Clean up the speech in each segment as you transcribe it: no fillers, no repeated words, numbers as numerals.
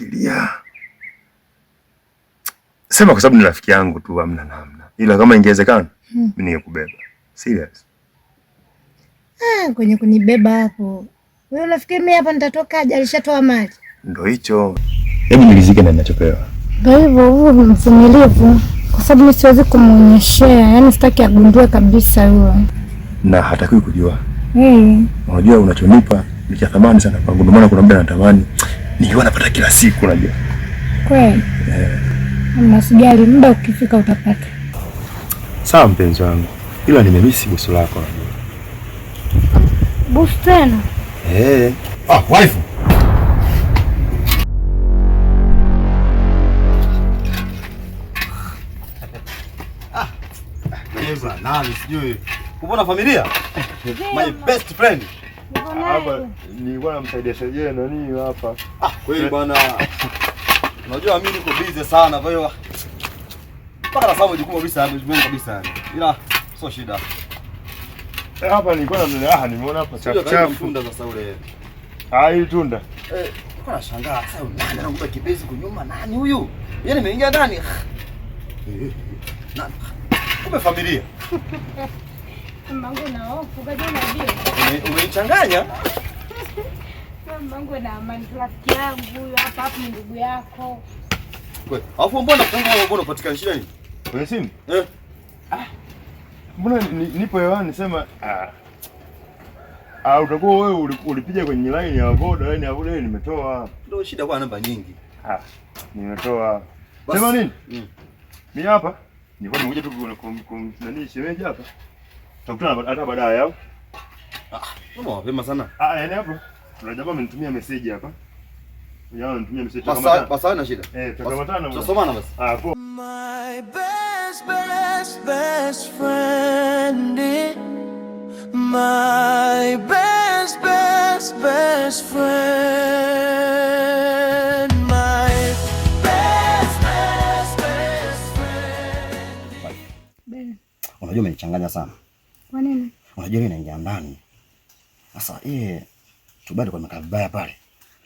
nafikiria. Sema kwa sababu ni rafiki yangu tu, hamna namna. Ila kama ingewezekana, mimi ningekubeba. Serious. Kwenye kunibeba hapo. Wewe unafikiri mimi hapa nitatokaje? Alishatoa maji. Ndio hicho. Hebu nilizike na ninachopewa. Ndio hivyo, huo mvumilivu. Kwa sababu mimi siwezi kumuonyeshea, yani sitaki agundue kabisa huyo. Na hatakiwi kujua. Unajua unachonipa ni cha thamani sana kwangu. Ndio maana kuna muda natamani nikiwa napata kila siku, unajua. Kweli? Mnasijali, muda ukifika utapata. Sawa mpenzi wangu. Ila nimemisi busu lako, unajua. Busu tena? Wife. Nani sijui. Kupona familia? My best friend. Hapa nilikuwa namsaidia saidia nani hapa. Kweli bwana. Unajua mimi niko busy sana, kwa hiyo mpaka na sababu jukumu kabisa yani. Ila sio shida. Hapa nilikuwa nimeona hapa chafu. Tunda sasa ule. Hii tunda. Nilikuwa nashangaa sasa nani anakupa kibezi kunyuma nani huyu? Yeye nimeingia ndani. Nani? Kumbe familia. Mangu na hofu kaje unajua. Umeichanganya? Mangu na amani rafiki yangu huyu hapa ni ndugu yako. Kweli. Alafu mbona unapatikana shida nini? Kwenye simu? Mbona nipo hewani sema utakuwa wewe ulipiga kwenye line ya Voda, line ya Voda nimetoa. Ndio shida kwa namba nyingi. Nimetoa. Sema nini? Mimi hapa nilikuwa nimekuja tu nani shemeji hapa. Tutakutana hata baadaye au? Mbona mapema sana? Yaani hapo. Kuna jamaa amenitumia message hapa. Yeye ananitumia message kama basa na shida. Tutakamtana. Tutasomana basi. Poa. My best friend. My best friend. My best friend. Unajua umenichanganya sana. Kwa nini? Unajua mimi naingia ndani. Sasa tubado kwa makaa vibaya pale.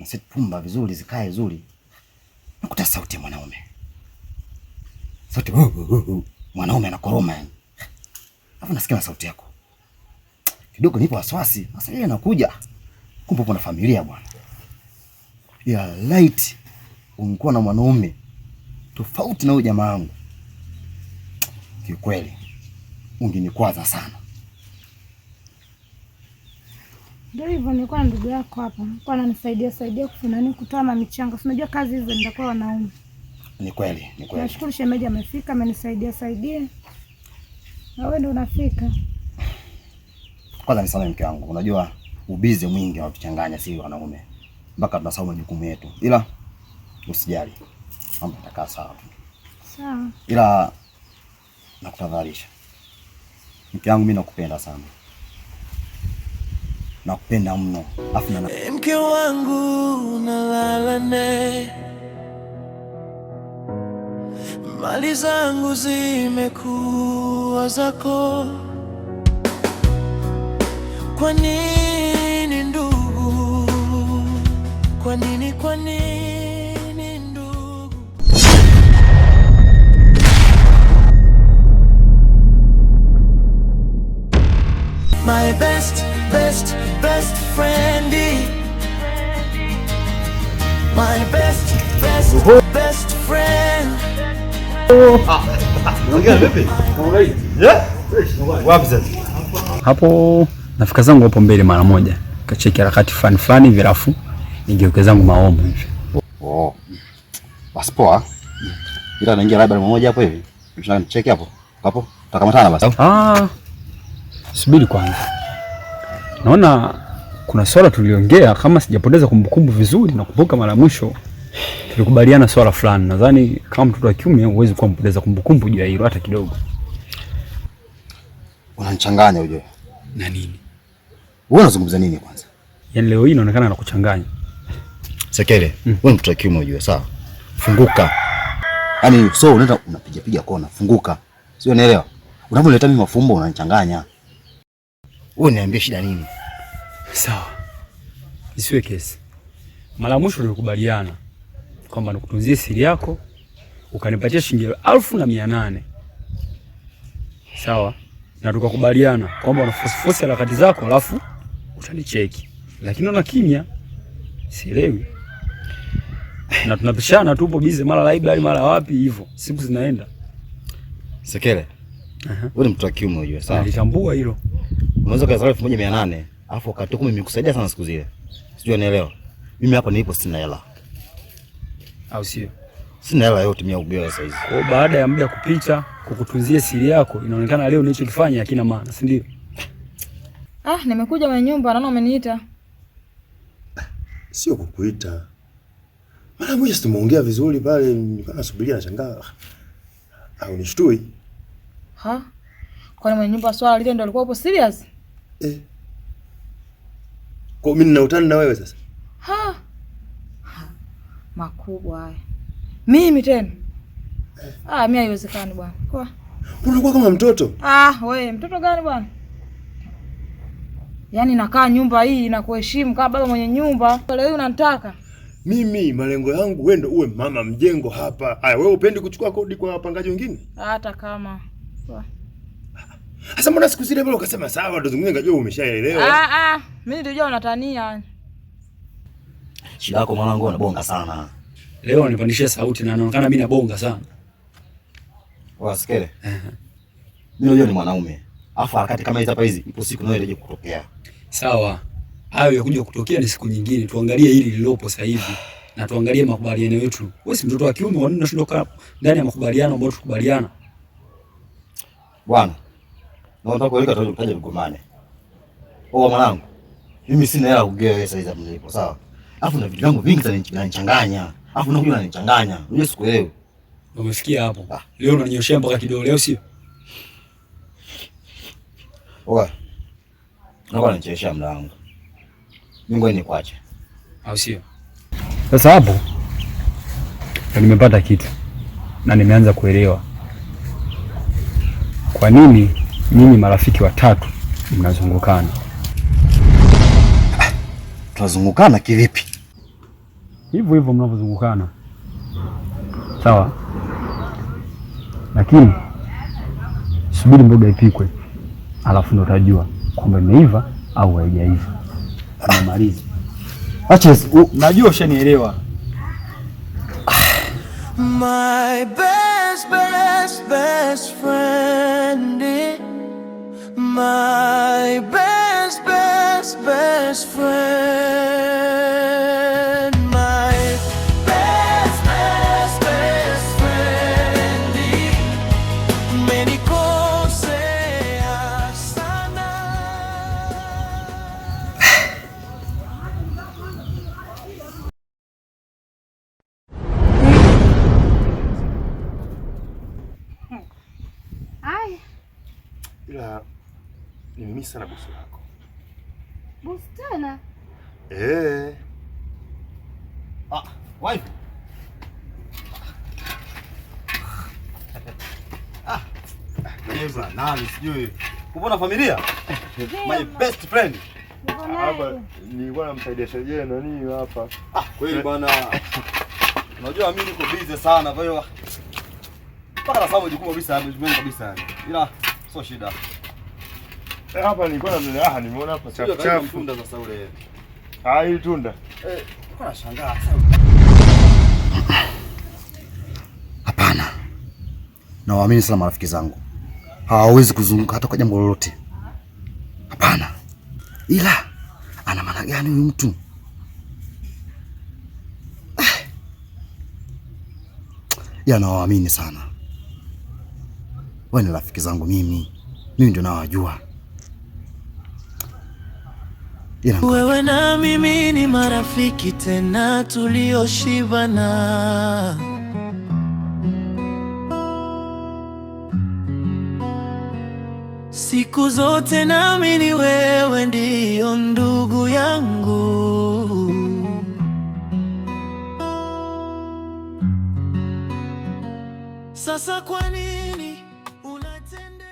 Na sit pumba vizuri zikae vizuri. Nakuta sauti ya mwanaume. Sauti mwanaume anakoroma yani. Alafu nasikia sauti yako. Kidogo nipo wasiwasi. Sasa yeye anakuja. Kumbe upo na familia bwana. Ya light umekuwa na mwanaume tofauti na huyo jamaa wangu. Kiukweli ungenikwaza sana. Ndio hivyo, nilikuwa na ndugu yako hapa. Alikuwa ananisaidia kufunani kutoa mamichanga. Unajua kazi hizo nitakuwa wanaume. Ni kweli. Nashukuru shemeji amefika, amenisaidia. Na wewe ndio unafika. Kwanza niseme mke wangu, unajua ubize mwingi wa kuchanganya sisi wanaume. Mpaka tunasahau majukumu yetu. Ila usijali. Mambo yatakaa sawa. Sawa. Ila nakutadharisha. Mke wangu mimi nakupenda sana. Nakupenda mno. Afu na mke wangu nalala naye. Mali zangu zimekuwa zako. Kwa nini ndugu? Kwa nini ndugu? My best friend. My best friend. Unaongea vipi? Wapi sasa? Hapo nafika zangu hapo mbele mara moja. Kacheki harakati fani virafu. Nigeuke zangu maombo hivi. Basi poa. Ila naingia labda mmoja hapo hivi. Tunataka cheki hapo. Hapo tutakamatana basi. Subiri kwanza. Naona kuna swala tuliongea, kama sijapoteza kumbukumbu vizuri, nakumbuka mara mwisho tulikubaliana swala fulani. Nadhani kama mtoto wa kiume huwezi kuwa mpoteza kumbukumbu juu ya hilo hata kidogo. Unanichanganya uje. Na nini? Wewe unazungumza nini kwanza? Yaani leo hii inaonekana nakuchanganya. Sekele, wewe ni mtoto wa kiume ujue, sawa? Funguka. Yaani so unaenda unapiga kona, funguka. Sio unaelewa? Unapoleta mimi mafumbo unanichanganya. Wewe niambie shida nini? Sawa. Isiwe kesi. Mara mwisho tulikubaliana kwamba nikutunzie siri yako, ukanipatia shilingi 1800. Sawa? Na tukakubaliana kwamba unafosi harakati zako alafu utanicheki. Lakini una kimya. Sielewi. Na tunapishana tupo busy mara library mara wapi hivyo. Siku zinaenda. Sekele. Wewe ni mtu wa kiume unajua, sawa? Nilitambua hilo. Unaweza kaza 1800, alafu wakati mimi nimekusaidia sana siku zile. Sijui unaelewa. Mimi hapa nilipo sina hela. Au sio? Sina hela yote mimi ugewa sasa hizi. Kwa baada ya muda kupita kukutunzia siri yako, inaonekana leo nilichokifanya hakina maana, si ndio? Nimekuja kwenye nyumba, naona umeniita. Sio kukuita. Mara moja tumeongea vizuri pale, nilikuwa nasubiria nashangaa. Au nishtui? Kwa mwenye nyumba swala lile ndio alikuwa hapo serious? Kwa mimi nina utani na wewe sasa? Makubwa haya. Mimi tena? Mimi haiwezekani bwana. Kwa. Unakuwa kama mtoto? Wewe mtoto gani bwana? Yaani nakaa nyumba hii na kuheshimu kama baba mwenye nyumba. Leo unanitaka? Mimi malengo yangu wewe ndio uwe mama mjengo hapa. Haya wewe upendi kuchukua kodi kwa wapangaji wengine? Hata kama. Sasa mbona siku zile bado ukasema sawa, ndo zingine ngajua umeshaelewa. Mimi nilijua unatania. Shida yako mwanangu unabonga sana. Leo unanipandishia sauti na anaonekana mimi nabonga sana. Wasikele. Mimi unajua ni mwanaume. Alafu harakati kama hizi hapa hizi ipo siku nayo ile kutokea. Sawa. Hayo yakuja kutokea ni siku nyingine. Tuangalie hili lilopo sasa hivi na tuangalie makubaliano yetu. Wewe si mtoto wa kiume, kwa nini unashindoka ndani ya makubaliano ambayo tukubaliana? Bwana. Naomba kueleka tutaje mgomane. Mwanangu. Mimi sina hela kugewa sasa hizi mlipo, sawa? Alafu na vitu vyangu vingi vinanichanganya. Alafu unakuja unanichanganya. Unajua siku leo. Umefikia hapo. Leo unanyoshea mpaka kidole leo sio? Naomba nichezesha mlango. Mungu nikwache. Au sio? Sasa hapo nimepata kitu na nimeanza kuelewa kwa nini nyinyi marafiki watatu mnazungukana. Tunazungukana kivipi? Hivyo hivyo mnavyozungukana. Sawa? Lakini subiri mboga ipikwe. Alafu ndo utajua kwamba imeiva au haijaiva. Tunamaliza. Acha najua ushanielewa. My best friend. My best friend. My best friend. Menikosea sana. Ila nimemisi sana bosi wako. Bosi tena? Wife. Nani sijui. Upo na familia? My best friend. Hapa nilikuwa namsaidia sheje nani hapa. Kweli bwana. Unajua mimi niko busy sana kwa hiyo mpaka na sababu jukumu kabisa. Ila sio shida. Hapa nilikuwa nimeona hapa chafu. Tunda sasa ule. Hii tunda. Nilikuwa nashangaa sasa. Hapana. Na waamini sana marafiki zangu. Hawawezi kuzunguka hata kwa jambo lolote. Hapana. Ila ana maana gani huyu mtu? Nawaamini sana. Wewe ni rafiki zangu mimi ndio nawajua. Wewe na mimi ni marafiki tena tulioshibana. Siku zote naamini wewe ndio ndugu yangu. Sasa kwa nini unatendea?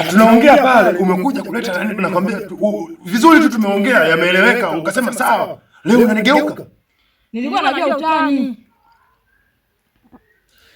Tunaongea pale, umekuja kuleta nani? Nakwambia vizuri tu tumeongea, yameeleweka, ukasema sawa. Leo unanigeuka. Nilikuwa najua utani.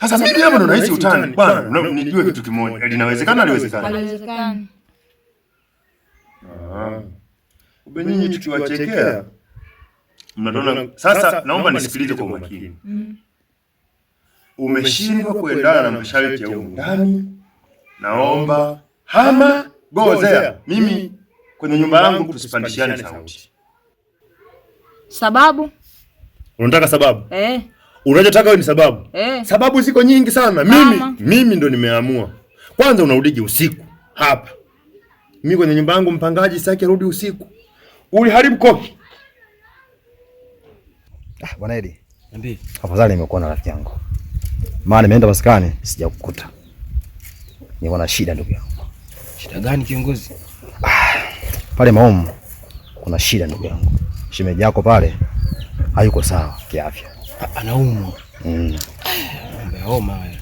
Sasa mimi hapo ndo nahisi utani. Bwana, nijue kitu kimoja. Linawezekana haliwezekani? Haliwezekani. Kumbe nyinyi tukiwachekea mnaona. Sasa naomba nisikilize kwa makini. Umeshindwa kuendana na masharti ya huko ndani. Naomba hama gozea. Mimi kwenye nyumba yangu tusipandishane sauti. Sababu? Unataka sababu? Unachotaka wewe ni sababu? Sababu ziko nyingi sana. Mimi ndo nimeamua. Kwanza unarudije usiku hapa? Mimi kwenye nyumba yangu mpangaji sitaki arudi usiku. Uliharibu koki. Bwana Edi. Niambie. Afadhali nimekuwa na rafiki yangu. Maana nimeenda maskani sijakukuta. Niko na shida ndugu yangu. Shida gani kiongozi? Pale Maomu kuna shida ndugu yangu. Shemeji yako pale hayuko sawa kiafya. Anaumwa. Mambo ya homa wewe.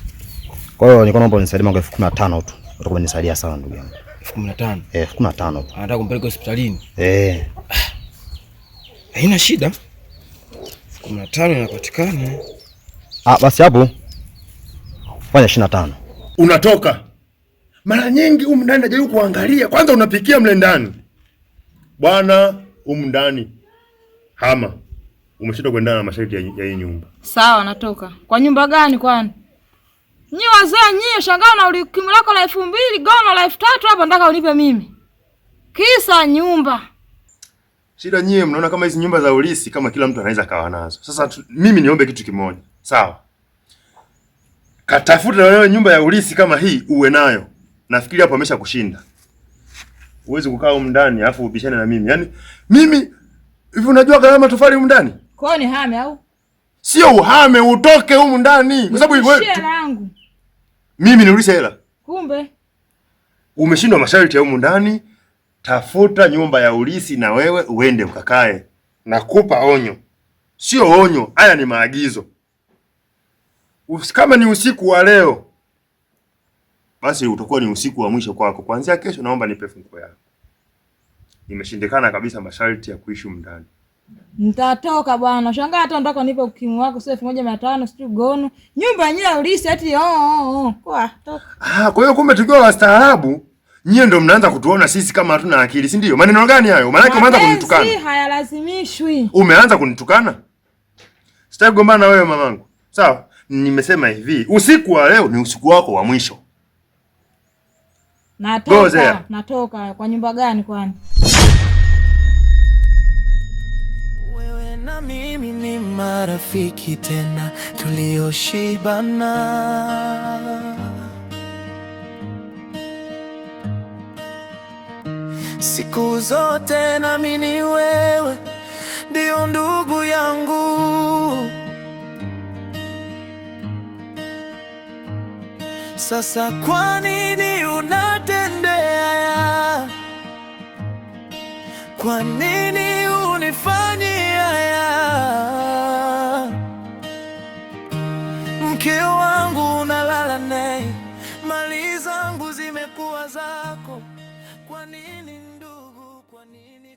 Kwa hiyo niko naomba unisaidie mangu 15,000 tu. Utakuwa umenisaidia sana ndugu yangu. 15,000? 15,000 tu. Anataka kumpeleka hospitalini? Haina shida. 15,000 inapatikana. Basi hapo fanya 25. Unatoka. Mara nyingi humu ndani najaribu kuangalia. Kwanza unapikia mle ndani. Bwana, humu ndani hama. Umeshinda kuendana na masharti ya hii nyumba. Sawa, natoka. Kwa nyumba gani kwani? Nyi wazee nyie shangao na ulikimu lako la 2,000, gono la 3,000 hapa nataka unipe mimi. Kisa nyumba. Shida nyie mnaona kama hizi nyumba za ulisi kama kila mtu anaweza kawa nazo. Sasa mimi niombe kitu kimoja. Sawa. Katafuta wewe nyumba ya ulisi kama hii uwe nayo. Nafikiri hapo amesha kushinda. Uweze kukaa humu ndani afu ubishane na mimi. Yaani mimi hivi unajua gharama tofali humu ndani? Kwa ni hame au? Sio uhame, utoke humu ndani. Kwa sababu wewe hela yangu. Mimi niulishe hela. Kumbe umeshindwa masharti ya humu ndani. Tafuta nyumba ya ulisi na wewe uende ukakae. Nakupa onyo. Sio onyo, haya ni maagizo. Kama ni usiku wa leo, basi utakuwa ni usiku wa mwisho kwako. Kuanzia kesho naomba nipe funguo yako. Imeshindikana kabisa masharti ya kuishi ndani. Nitatoka bwana. Shangaa hata nataka nipe ukimu wako sio 1,500 sio gono. Nyumba yenyewe ya ulisi ati Kwa toka. Kwa hiyo kumbe tukiwa wastaarabu, nyie ndio mnaanza kutuona sisi kama hatuna akili, si ndio? Maneno gani hayo? Maana umeanza kunitukana. Si hayalazimishwi. Umeanza kunitukana? Sitaki kugombana na wewe mamangu. Sawa? Nimesema hivi, usiku wa leo ni usiku wako wa mwisho. Natoka. Kwa nyumba gani kwani? Wewe na mimi ni marafiki tena tulioshibana. Siku zote naamini wewe ndio ndugu yangu. Sasa kwa nini unatendea haya? Kwa nini unifanyia haya? Mke wangu unalala naye, mali zangu zimekuwa zako. Kwa nini ndugu? Kwa nini?